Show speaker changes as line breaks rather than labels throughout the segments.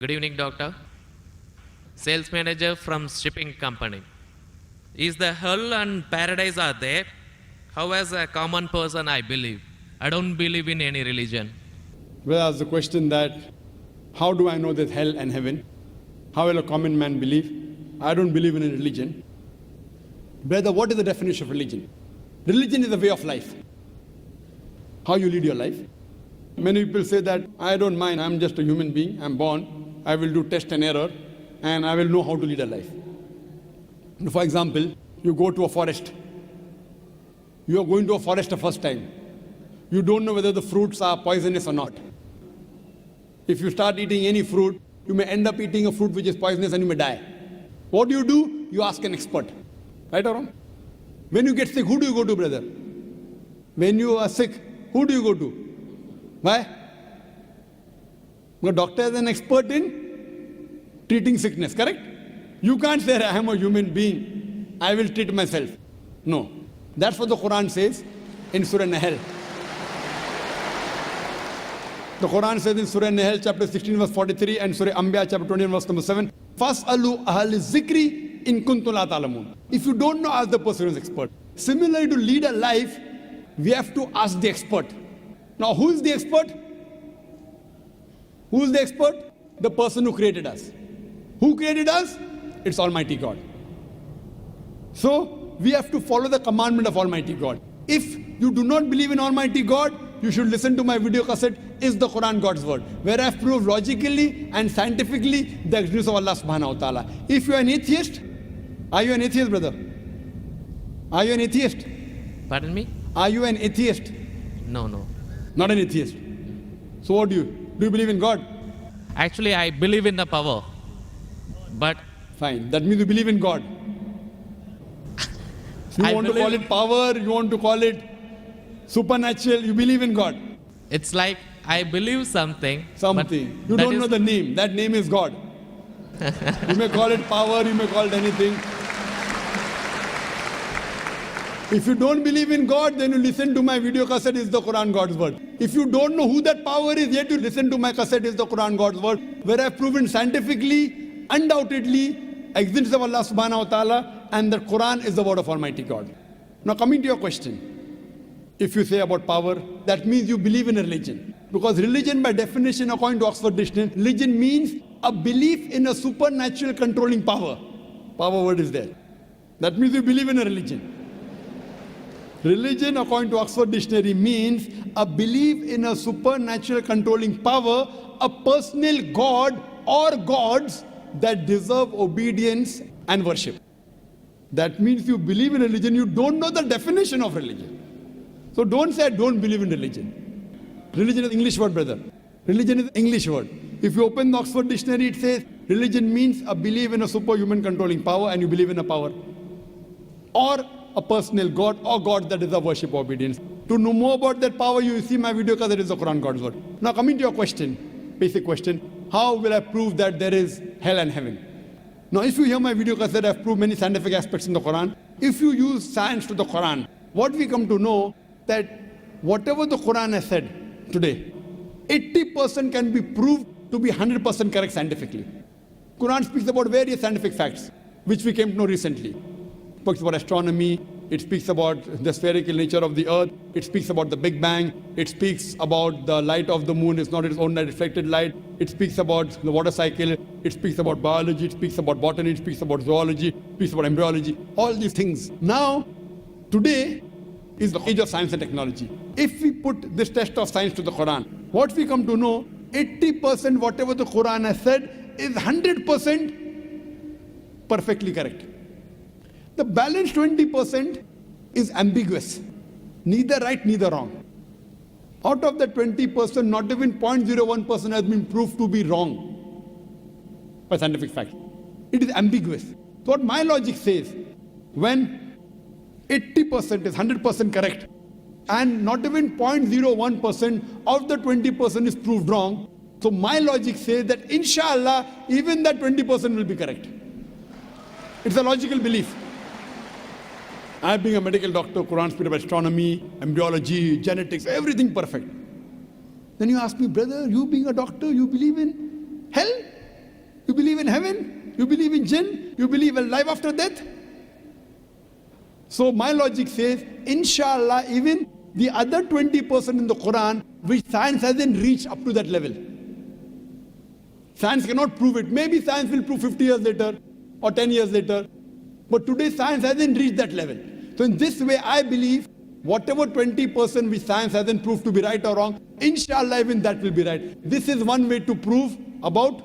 Good evening, doctor. Sales manager from shipping company. Is the hell and paradise are there? How as a common person I believe. I don't believe in any religion.
Well, ask the question that, how do I know there's hell and heaven? How will a common man believe? I don't believe in a religion. Brother, what is the definition of religion? Religion is a way of life. How you lead your life. Many people say that, I don't mind, I'm just a human being, I'm born, I will do test and error, and I will know how to lead a life. For example, you go to a forest. You are going to a forest the first time. You don't know whether the fruits are poisonous or not. If you start eating any fruit, you may end up eating a fruit which is poisonous and you may die. What do? You ask an expert. Right or wrong? When you get sick, who do you go to, brother? When you are sick, who do you go to? Why? The doctor is an expert in treating sickness, correct? You can't say, I am a human being, I will treat myself. No. That's what the Quran says in Surah Nahl. The Quran says in Surah Nahl, chapter 16, verse 43, and Surah Anbiya, chapter 20, verse number 7, فَاسْأَلُوا أَهْلِ الذِّكْرِ إِن كُنتُمْ لَا تَعْلَمُونَ. If you don't know, ask the person who is expert. Similarly, to lead a life, we have to ask the expert. Now, who is the expert? Who is the expert? The person who created us. Who created us? It's Almighty God. So, we have to follow the commandment of Almighty God. If you do not believe in Almighty God, you should listen to my video cassette, Is the Quran God's Word? Where I have proved logically and scientifically the existence of Allah subhanahu wa ta'ala. If you are an atheist, are you an atheist, brother? Are you an atheist?
Pardon me?
Are you an atheist?
No.
Not an atheist. So what do you? Do you believe in God?
Actually, I believe in the power. But
Fine. That means you believe in God. You
I
want to call
believe-
it power, you want to call it supernatural, you believe in God.
it's like I believe something. but
Something. You
that
don't
is-
know the name. That name is God. You may call it power, you may call it anything. If you don't believe in God, then you listen to my video cassette, Is the Quran God's Word? If you don't know who that power is, yet you listen to my cassette, Is the Quran God's Word? Where I have proven scientifically, undoubtedly, existence of Allah subhanahu wa ta'ala, and the Quran is the word of Almighty God. Now coming to your question. If you say about power, that means you believe in a religion. Because religion by definition, according to Oxford Dictionary, religion means a belief in a supernatural controlling power. Power word is there. That means you believe in a religion. Religion, according to Oxford Dictionary, means a belief in a supernatural controlling power, a personal God or gods that deserve obedience and worship. That means you believe in religion, you don't know the definition of religion. So don't say I don't believe in religion. Religion is English word, brother. Religion is English word. If you open the Oxford Dictionary, it says religion means a belief in a superhuman controlling power, and you believe in a power. Or a personal God or God that deserve worship or obedience. To know more about that power, you see my video because that is the Quran God's Word. Now coming to your question, basic question, how will I prove that there is hell and heaven? Now if you hear my video cassette, I've proved many scientific aspects in the Quran. If you use science to the Quran, what we come to know that whatever the Quran has said today, 80% can be proved to be 100% correct scientifically. Quran speaks about various scientific facts, which we came to know recently. It speaks about astronomy, it speaks about the spherical nature of the earth, it speaks about the Big Bang, it speaks about the light of the moon is not its own reflected light, it speaks about the water cycle, it speaks about biology, it speaks about botany, it speaks about zoology, it speaks about embryology, all these things. Now, today is the age of science and technology. If we put this test of science to the Quran, what we come to know, 80% whatever the Quran has said is 100% perfectly correct. The balance 20% is ambiguous. Neither right, neither wrong. Out of the 20%, not even 0.01% has been proved to be wrong by scientific fact. It is ambiguous. So what my logic says, when 80% is 100% correct, and not even 0.01% of the 20% is proved wrong, so my logic says that inshallah, even that 20% will be correct. It's a logical belief. I being a medical doctor, Quran speaks about astronomy, embryology, genetics, everything perfect. Then you ask me, brother, you being a doctor, you believe in hell? in heaven? You believe in jinn? You believe in life after death? So my logic says, inshallah, even the other 20% in the Quran, which science hasn't reached up to that level. Science cannot prove it. Maybe science will prove 50 years later or 10 years later. But today science hasn't reached that level. So in this way, I believe whatever 20% which science hasn't proved to be right or wrong, inshallah even that will be right. This is one way to prove about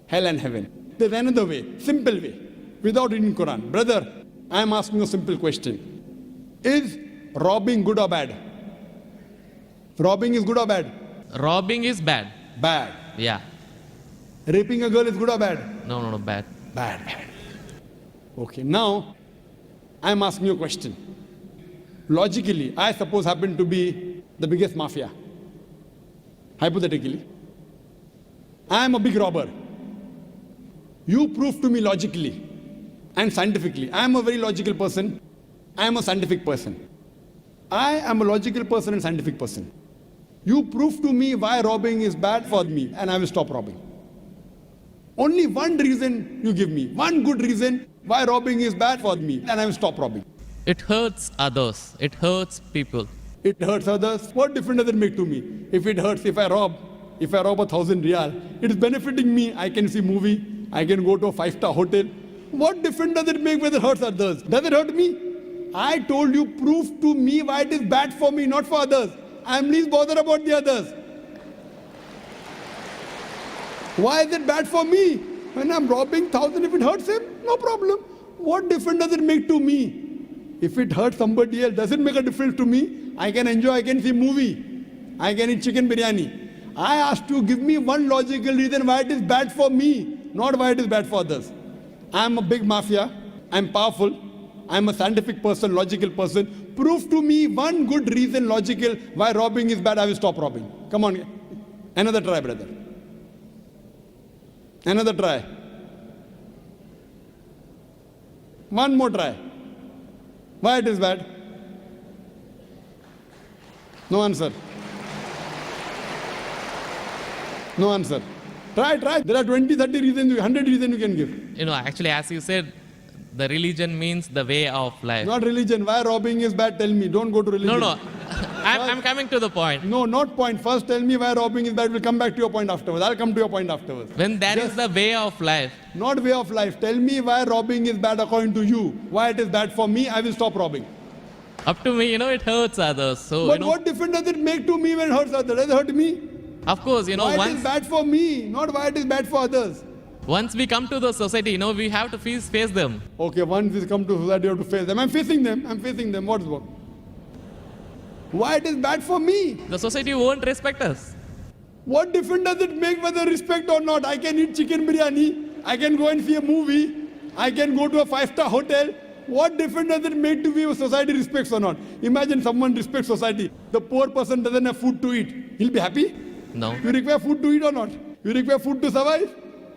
hell and heaven. There's another way, simple way, without reading Quran. Brother, I am asking a simple question. Is robbing good or bad? Robbing is good or bad?
Robbing is bad.
Bad.
Yeah.
Raping a girl is good or bad?
No, bad.
Bad. Okay, now I am asking you a question. Logically, I suppose happen to be the biggest mafia. Hypothetically, I am a big robber. You prove to me logically and scientifically. I am a very logical person. I am a scientific person. I am a logical person and scientific person. You prove to me why robbing is bad for me, and I will stop robbing. Only one reason you give me, one good reason why robbing is bad for me, and I will stop robbing.
It hurts others. It hurts people.
It hurts others. What difference does it make to me? If it hurts, if I rob 1,000 riyal, it is benefiting me. I can see movie. I can go to a 5-star hotel. What difference does it make whether it hurts others? Does it hurt me? I told you, prove to me why it is bad for me, not for others. I am least bothered about the others. Why is it bad for me? When I'm robbing 1,000, if it hurts him, no problem. What difference does it make to me? If it hurts somebody else, does it make a difference to me? I can enjoy, I can see movie. I can eat chicken biryani. I asked you, give me one logical reason why it is bad for me, not why it is bad for others. I am a big mafia. I am powerful. I am a scientific person, logical person. Prove to me one good reason, logical, why robbing is bad. I will stop robbing. Come on. Another try, brother. Another try. One more try. Why it is bad? No answer. No answer. Try. There are 20, 30 reasons, 100 reasons you can give.
Actually, as you said, the religion means the way of life.
Not religion. Why robbing is bad? Tell me. Don't go to religion.
No. I'm coming to the point.
No, not point. First tell me why robbing is bad. We'll come back to your point afterwards. I'll come to your point afterwards.
When that is the way of life.
Not way of life. Tell me why robbing is bad according to you. Why it is bad for me, I will stop robbing.
Up to me, it hurts others. So,
but what difference does it make to me when it hurts others? Does it hurt me?
Of course,
why it is bad for me, not why it is bad for others.
Once we come to the society, we have to face them.
Okay, once we come to society, you have to face them. I'm facing them. What's wrong? Why it is bad for me?
The society won't respect us.
What difference does it make whether respect or not? I can eat chicken biryani. I can go and see a movie. I can go to a 5-star hotel. What difference does it make to me if society respects or not? Imagine someone respects society. The poor person doesn't have food to eat. He'll be happy?
No.
You require food to eat or not? You require food to survive?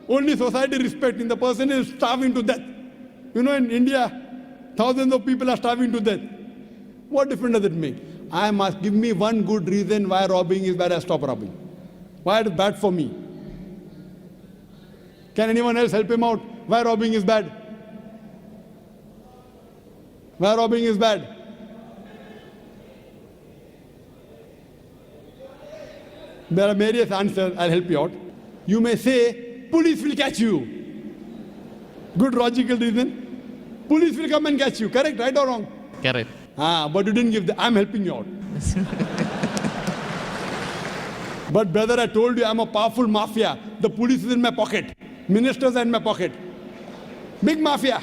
Only society respecting. The person is starving to death. In India, thousands of people are starving to death. What difference does it make? I must give me one good reason why robbing is bad. I stop robbing. Why it is bad for me? Can anyone else help him out? Why robbing is bad? Why robbing is bad? There are various answers. I'll help you out. You may say, police will catch you. Good logical reason. Police will come and catch you. Correct, right or wrong?
Correct.
But you didn't give the. I'm helping you out. But brother, I told you I'm a powerful mafia. The police is in my pocket. Ministers are in my pocket. Big mafia.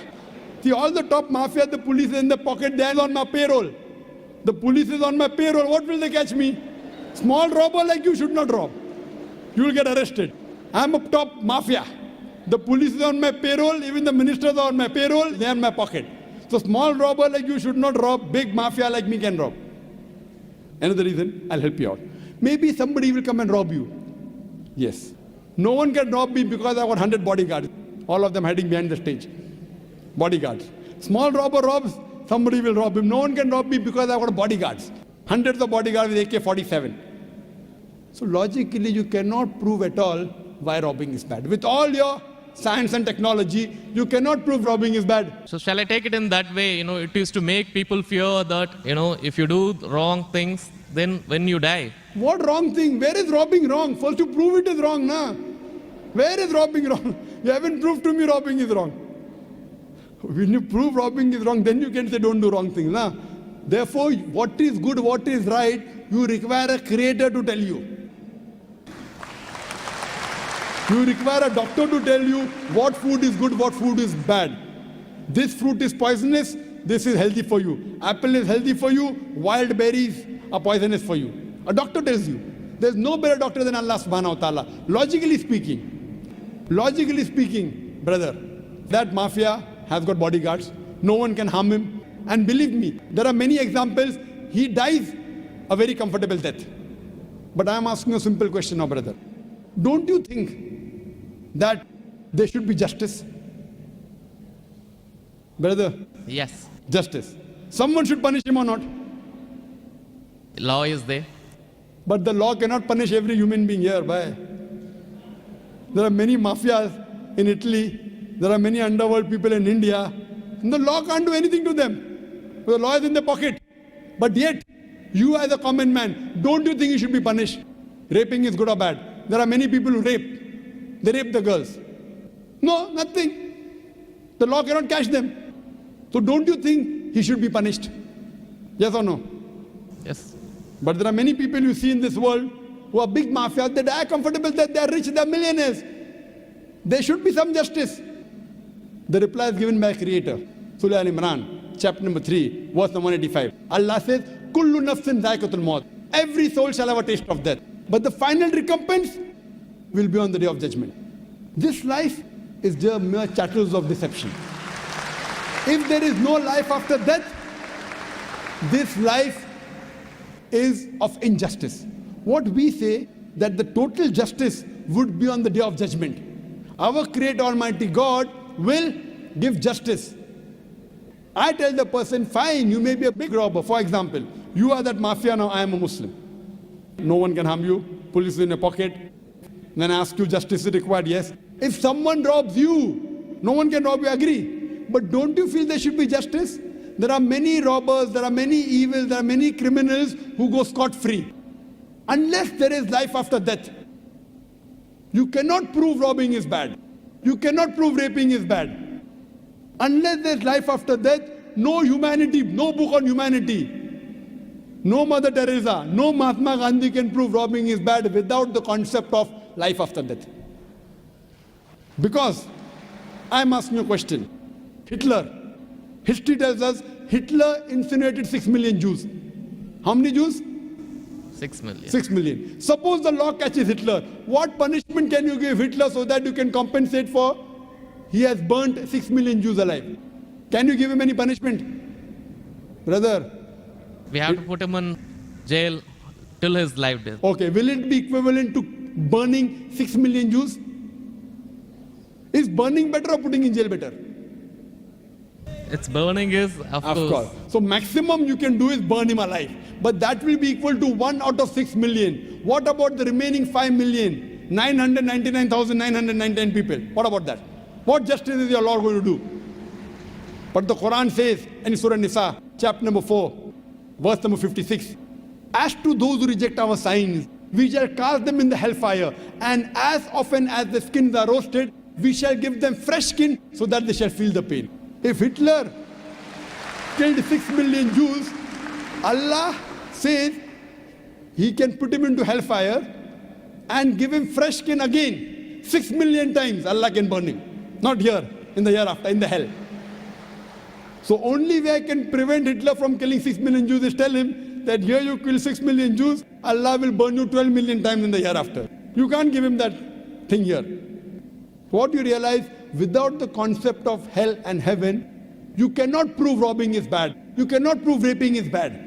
See, all the top mafia, the police is in the pocket. They are on my payroll. The police is on my payroll. What will they catch me? Small robber like you should not rob. You will get arrested. I'm a top mafia. The police is on my payroll. Even the ministers are on my payroll. They are in my pocket. So small robber like you should not rob. Big mafia like me can rob. Another reason, I'll help you out. Maybe somebody will come and rob you. Yes. No one can rob me because I got 100 bodyguards. All of them hiding behind the stage. Bodyguards. Small robber robs, somebody will rob him. No one can rob me because I got bodyguards. Hundreds of bodyguards with AK-47. So logically, you cannot prove at all why robbing is bad. With all your science and technology, you cannot prove robbing is bad.
So shall I take it in that way? It is to make people fear that, if you do wrong things, then when you die.
What wrong thing? Where is robbing wrong? First you prove it is wrong, na? Where is robbing wrong? You haven't proved to me robbing is wrong. When you prove robbing is wrong, then you can say don't do wrong things, na? Therefore, what is good, what is right, you require a creator to tell you. You require a doctor to tell you what food is good, what food is bad. This fruit is poisonous, this is healthy for you. Apple is healthy for you, wild berries are poisonous for you. A doctor tells you. There's no better doctor than Allah subhanahu wa ta'ala. Logically speaking, brother, that mafia has got bodyguards. No one can harm him. And believe me, there are many examples. He dies a very comfortable death. But I am asking a simple question now, brother. Don't you think that there should be justice? Brother,
Yes.
justice. Someone should punish him or not.
Law is there.
But the law cannot punish every human being here. Why? There are many mafias in Italy. There are many underworld people in India. And the law can't do anything to them. The law is in their pocket. But yet, you as a common man, don't you think you should be punished? Raping is good or bad? There are many people who rape. They rape the girls. No, nothing. The law cannot catch them. So don't you think he should be punished? Yes or no?
Yes.
But there are many people you see in this world who are big mafias. They die comfortable, that they are rich, they are millionaires. There should be some justice. The reply is given by Creator. Surah Al-Imran, chapter number 3, verse number 185. Allah says, Kullu nafsin dhaikatul maut. Every soul shall have a taste of death. But the final recompense will be on the day of judgment. This life is just mere chattels of deception. If there is no life after death, this life is of injustice. What we say that the total justice would be on the day of judgment. Our Creator Almighty God will give justice. I tell the person, fine, you may be a big robber. For example, you are that mafia, now I am a Muslim. No one can harm you. Police in your pocket. Then I ask you, justice is required? Yes. If someone robs you, no one can rob you, agree. But don't you feel there should be justice? There are many robbers, there are many evils, there are many criminals who go scot-free. Unless there is life after death, you cannot prove robbing is bad. You cannot prove raping is bad. Unless there is life after death, no humanity, no book on humanity, no Mother Teresa, no Mahatma Gandhi can prove robbing is bad without the concept of life after death. Because I am asking you a question. Hitler. History tells us Hitler incinerated 6 million Jews. How many Jews?
6 million.
6 million. Suppose the law catches Hitler. What punishment can you give Hitler so that you can compensate for? He has burnt 6 million Jews alive. Can you give him any punishment? Brother.
We have to put him in jail till his life death.
Okay, will it be equivalent to burning 6 million Jews? Is burning better or putting in jail better?
It's burning is, of course.
So maximum you can do is burn him alive. But that will be equal to 1 out of 6 million. What about the remaining 5 million? 999,999 people. What about that? What justice is your Lord going to do? But the Quran says in Surah Nisa, chapter number 4, verse number 56, as to those who reject our signs, we shall cast them in the hellfire. And as often as the skins are roasted, we shall give them fresh skin so that they shall feel the pain. If Hitler killed 6 million Jews, Allah says he can put him into hellfire and give him fresh skin again. 6 million times Allah can burn him. Not here, in the hereafter, in the hell. So only way I can prevent Hitler from killing 6 million Jews is tell him that here you kill 6 million Jews, Allah will burn you 12 million times in the hereafter. You can't give him that thing here. What you realize, without the concept of hell and heaven, you cannot prove robbing is bad. You cannot prove raping is bad.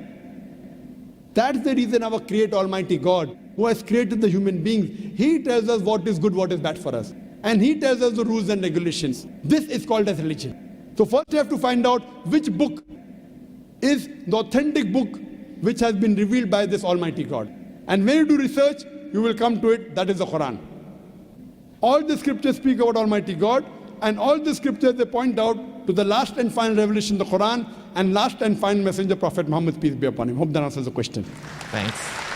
That's the reason our Creator Almighty God, who has created the human beings, He tells us what is good, what is bad for us. And He tells us the rules and regulations. This is called as religion. So first you have to find out which book is the authentic book which has been revealed by this Almighty God. And when you do research, you will come to it, that is the Quran. All the scriptures speak about Almighty God, and all the scriptures they point out to the last and final revelation, the Quran, and last and final messenger, Prophet Muhammad, peace be upon him. Hope that answers the question.
Thanks.